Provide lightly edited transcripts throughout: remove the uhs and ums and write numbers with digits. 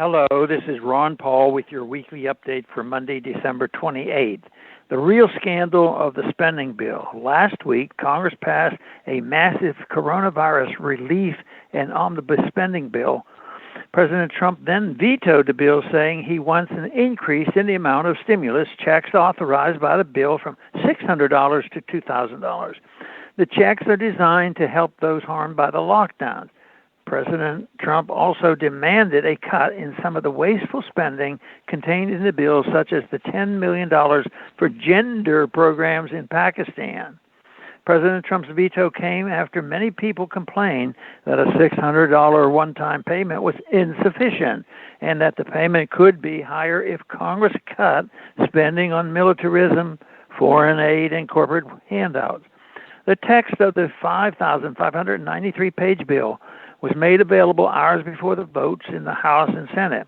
Hello, this is Ron Paul with your weekly update for Monday, December 28th. The real scandal of the spending bill. Last week, Congress passed a massive coronavirus relief and omnibus spending bill. President Trump then vetoed the bill, saying he wants an increase in the amount of stimulus checks authorized by the bill from $600 to $2,000. The checks are designed to help those harmed by the lockdowns. President Trump also demanded a cut in some of the wasteful spending contained in the bill, such as the $10 million for gender programs in Pakistan. President Trump's veto came after many people complained that a $600 one-time payment was insufficient and that the payment could be higher if Congress cut spending on militarism, foreign aid, and corporate handouts. The text of the 5,593-page bill was made available hours before the votes in the House and Senate.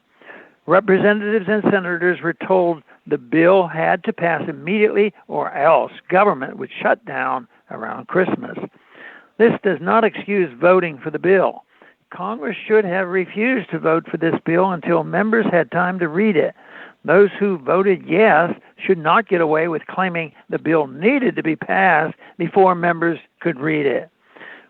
Representatives and senators were told the bill had to pass immediately or else government would shut down around Christmas. This does not excuse voting for the bill. Congress should have refused to vote for this bill until members had time to read it. Those who voted yes should not get away with claiming the bill needed to be passed before members could read it.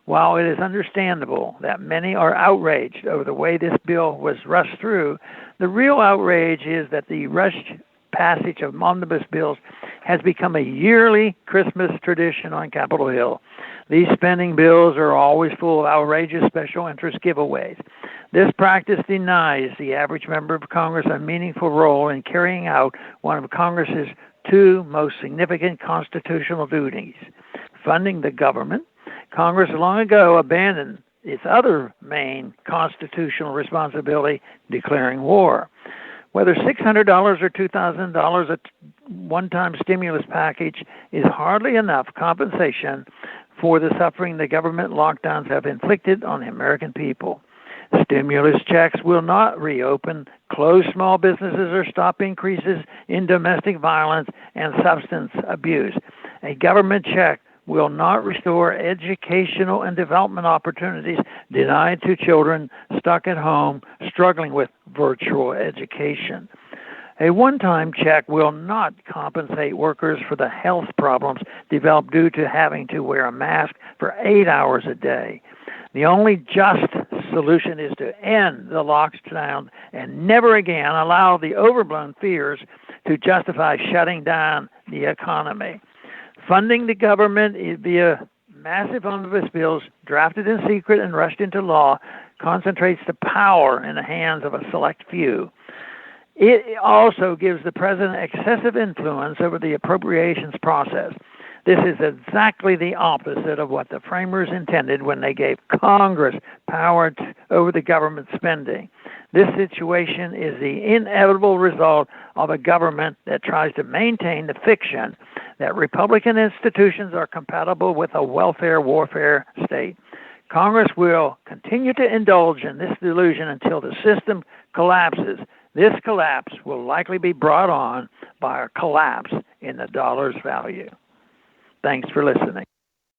While it is understandable that many are outraged over the way this bill was rushed through, the real outrage is that the rushed passage of omnibus bills has become a yearly Christmas tradition on Capitol Hill. These spending bills are always full of outrageous special interest giveaways. This practice denies the average member of Congress a meaningful role in carrying out one of Congress's two most significant constitutional duties: funding the government. Congress long ago abandoned its other main constitutional responsibility, declaring war. Whether $600 or $2,000 a one-time stimulus package is hardly enough compensation for the suffering the government lockdowns have inflicted on the American people. Stimulus checks will not reopen, close small businesses, or stop increases in domestic violence and substance abuse. A government check will not restore educational and development opportunities denied to children stuck at home struggling with virtual education. A one-time check will not compensate workers for the health problems developed due to having to wear a mask for 8 hours a day. The only just solution is to end the lockdown and never again allow the overblown fears to justify shutting down the economy. Funding the government via massive omnibus bills drafted in secret and rushed into law concentrates the power in the hands of a select few. It also gives the president excessive influence over the appropriations process. This is exactly the opposite of what the framers intended when they gave Congress power over the government spending. This situation is the inevitable result of a government that tries to maintain the fiction that Republican institutions are compatible with a welfare warfare state. Congress will continue to indulge in this delusion until the system collapses. This collapse will likely be brought on by a collapse in the dollar's value. Thanks for listening.